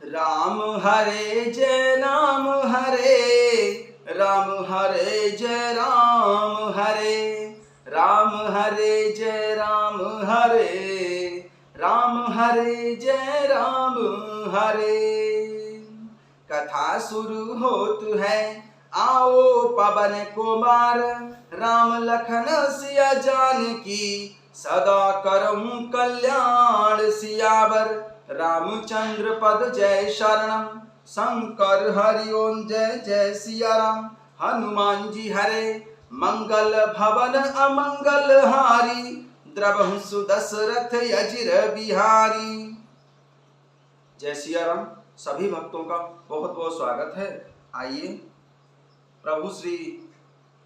राम हरे जय राम हरे, राम हरे जय राम हरे, राम हरे जय राम हरे, राम हरे जय राम हरे। कथा शुरू होत है, आओ पवन कुमार, राम लखन सिया जानकी, सदा करऊं कल्याण सियावर। रामचंद्र पद जय शरणम, शंकर हरि ओम जय जय सिया राम। हनुमान जी हरे, मंगल भवन अमंगल हारी, द्रवहु सुदशरथ अजिर बिहारी। जय सिया राम। सभी भक्तों का बहुत बहुत स्वागत है। आइए प्रभु श्री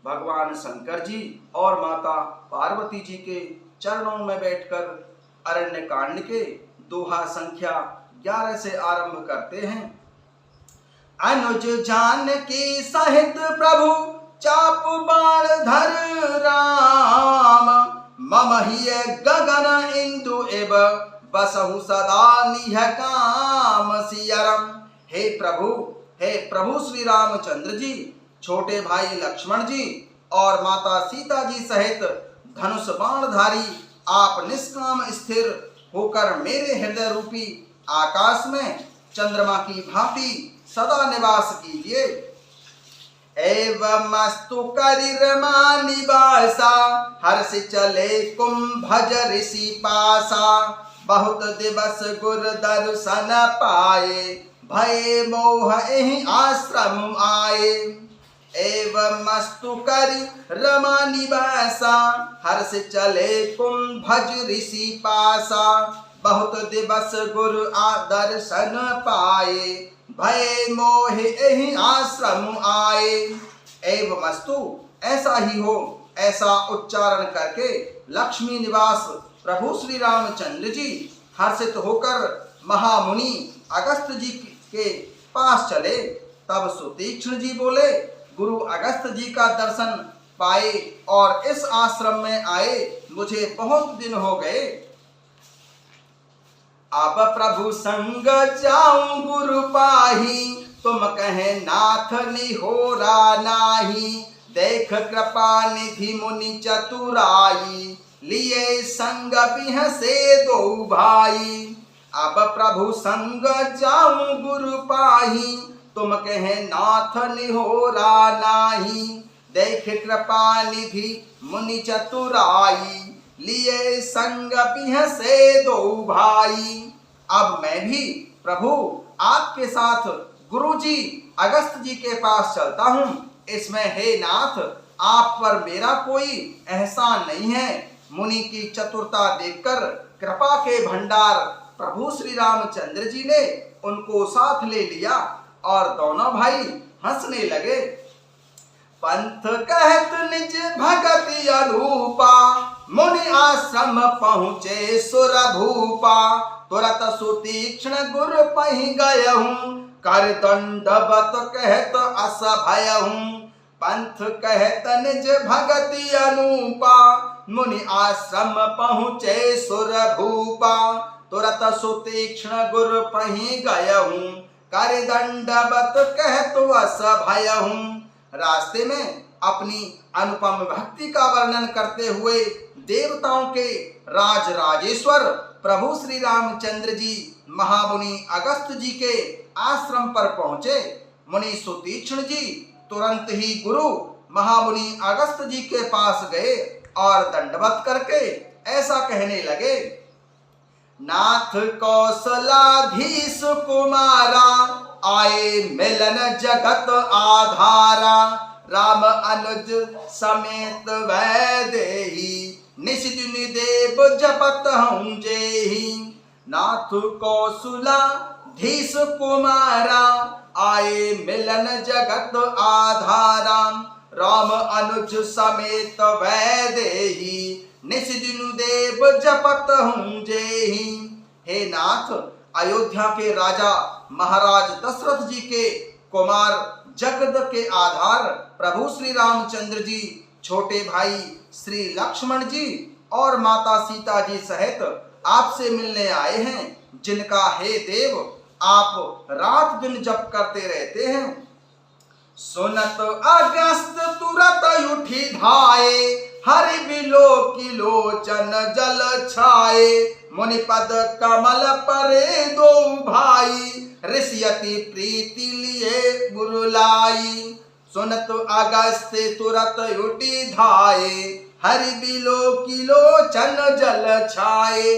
भगवान शंकर जी और माता पार्वती जी के चरणों में बैठकर अरण्य कांड के दोहा संख्या 11 से आरंभ करते हैं। अनुज जानकी सहित प्रभु चापु बाण धर राम, मम हिय गगन इंदु एव बसहु सदा निह काम सियरम। हे प्रभु श्री रामचंद्र जी, छोटे भाई लक्ष्मण जी और माता सीता जी सहित धनुष बाणधारी आप निष्काम स्थिर होकर मेरे हृदय रूपी आकाश में चंद्रमा की भांति सदा निवास कीजिए। एवमस्तु करिरमा निवासा, हर्ष चले कुंभज ऋषि पासा, बहुत दिवस गुर दर्शन पाए, भय मोह एहि आश्रम आए। एवमस्तु करि रमा निवासा, हर्ष चले कुंभज ऋषि पासा, बहुत दिवस गुरु दर्शन पाए, भय मोह एहि आश्रम आए। एवमस्तु ऐसा ही हो, ऐसा उच्चारण करके लक्ष्मी निवास प्रभु श्री रामचंद्र जी हर्षित होकर महामुनि अगस्त जी के पास चले। तब सुतीक्ष्ण जी बोले, गुरु अगस्त जी का दर्शन पाए और इस आश्रम में आए मुझे बहुत दिन हो गए। अब प्रभु संग जाऊं गुरु पाही, तुम कहे नाथ निहोरा नाही, देख कृपा निधि मुनि चतुराई, लिए संग बिहसे दो भाई। अब प्रभु संग जाऊं गुरु पाही, तुम कहे नाथ निहोरा नाही, देख कृपा निधि मुनि चतुराई, लिए संग बिहसे दो भाई। अब मैं भी प्रभु आपके साथ गुरुजी अगस्त जी के पास चलता हूँ। इसमें हे नाथ, आप पर मेरा कोई एहसान नहीं है। मुनि की चतुरता देखकर कृपा के भंडार प्रभु श्री रामचंद्र जी ने उनको साथ ले लिया और दोनों भाई हंसने लगे। पंथ कहत निज भगति अनूपा, मुनि आश्रम पहुँचे सुर भूपा, तुरत सुतीक्ष्ण गुर पहि गयहूँ, कर दंडवत कहत अस भयहूँ। पंथ कहत निज भगति अनूपा, मुनि आश्रम पहुँचे सुर भूपा, तुरत सुतीक्ष्ण गुर पहि गयहूँ, कर दंडवत कहत अस भयहूँ। रास्ते में अपनी अनुपम भक्ति का वर्णन करते हुए देवताओं के राज राजेश्वर प्रभु श्री रामचंद्र जी महामुनि अगस्त जी के आश्रम पर पहुँचे। मुनि सुतीक्ष्ण जी तुरंत ही गुरु महामुनि अगस्त जी के पास गए और दंडवत करके ऐसा कहने लगे, नाथ कौशलाधीश कुमारा, आए मिलन जगत आधारा, राम अनुज समेत वैदेही, निश दिन देव जपत हूँ जेहि। नाथ कौशलाधीश कुमारा, आए मिलन जगत आधारा, राम अनुज समेत वैदेही, निश दिन देव जपत हूँ जेहि। हे नाथ, अयोध्या के राजा महाराज दशरथ जी के कुमार जगद के आधार प्रभु श्री रामचंद्र जी, छोटे भाई श्री लक्ष्मण जी और माता सीता जी सहित आपसे मिलने आए हैं, जिनका हे देव आप रात दिन जप करते रहते हैं। सुनत अगस्त तुरत उठी धाये, हरि बिलो की लोचन जल छाए। मुनिपद कमल परे दो भाई, ऋषियति प्रीति लिए गुरु लाई। सुनत अगस्त तुरत उठी धाये, हरि बिलो की लोचन जल छाए।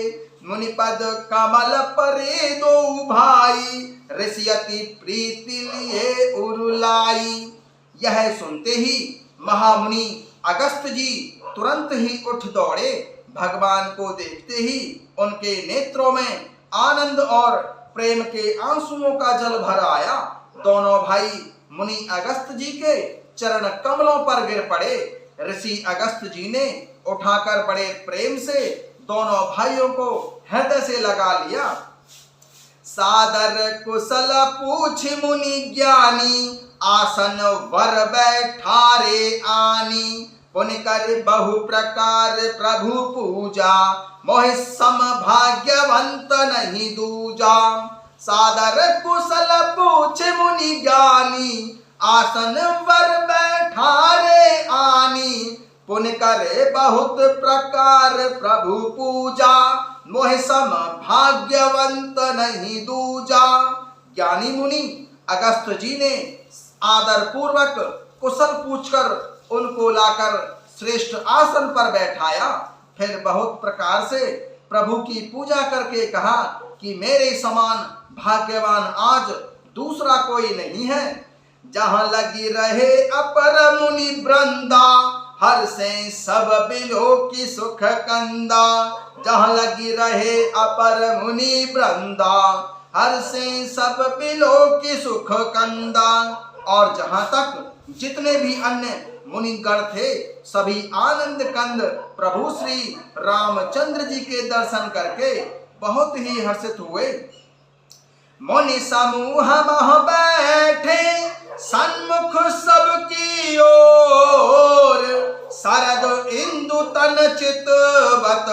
मुनिपद कमल परे दो भाई, ऋषियति प्रीति लिए उरुलाई। यह सुनते ही महामुनि अगस्त जी तुरंत ही उठ दौड़े। भगवान को देखते ही उनके नेत्रों में आनंद और प्रेम के आंसुओं का जल भर आया। दोनों भाई मुनि अगस्त जी के चरण कमलों पर गिर पड़े। ऋषि अगस्त जी ने उठाकर बड़े प्रेम से दोनों भाइयों को हृदय से लगा लिया। सादर कुशल पूछ मुनि ज्ञानी, आसन वर बैठारे आनी। पुनि कर बहु प्रकार प्रभु पूजा, मोहि सम भाग्यवंत नहीं दूजा। सादर कुशल पूछ मुनि ज्ञानी, आसन वर बैठारे आनी। पुनि करे बहुत प्रकार प्रभु पूजा, मोहि सम भाग्यवंत नहीं दूजा। ज्ञानी मुनि अगस्त जी ने आदर पूर्वक कुशल पूछकर उनको लाकर श्रेष्ठ आसन पर बैठाया। फिर बहुत प्रकार से प्रभु की पूजा करके कहा कि मेरे समान भाग्यवान आज दूसरा कोई नहीं है। जहाँ लगी रहे अपर मुनि वृंदा, हर से सब बिलो की सुख कंदा। जहाँ लगी रहे अपर मुनि वृंदा, हर से सब बिलो की सुख कंदा। और जहाँ तक जितने भी अन्य मुनिगण थे, सभी आनंद कंद प्रभु श्री रामचंद्र जी के दर्शन करके बहुत ही हर्षित हुए। मुनि समूह मह बैठे, सन्मुख सबकी ओर। शरद इंदु तन चितवत,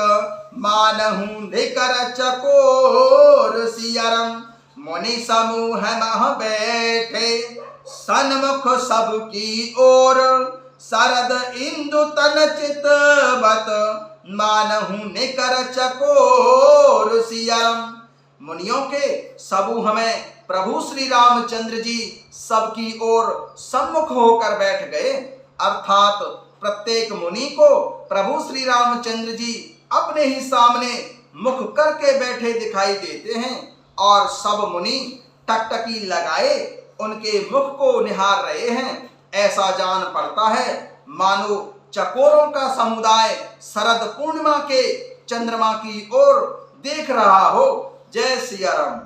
मानहु निकर चकोर सियरम। मुनि समूह मह बैठे, सन्मुख सबकी ओर। शरद इंदु तन चितवत, मानहु निकर चकोर सियरम। मुनियों के समूह में प्रभु श्री रामचंद्र जी सबकी ओर सम्मुख होकर बैठ गए। अर्थात प्रत्येक मुनि को प्रभु श्री रामचंद्र जी अपने ही सामने मुख करके बैठे दिखाई देते हैं और सब मुनि टकटकी लगाए उनके मुख को निहार रहे हैं। ऐसा जान पड़ता है मानो चकोरों का समुदाय शरद पूर्णिमा के चंद्रमा की ओर देख रहा हो। जय सिया राम।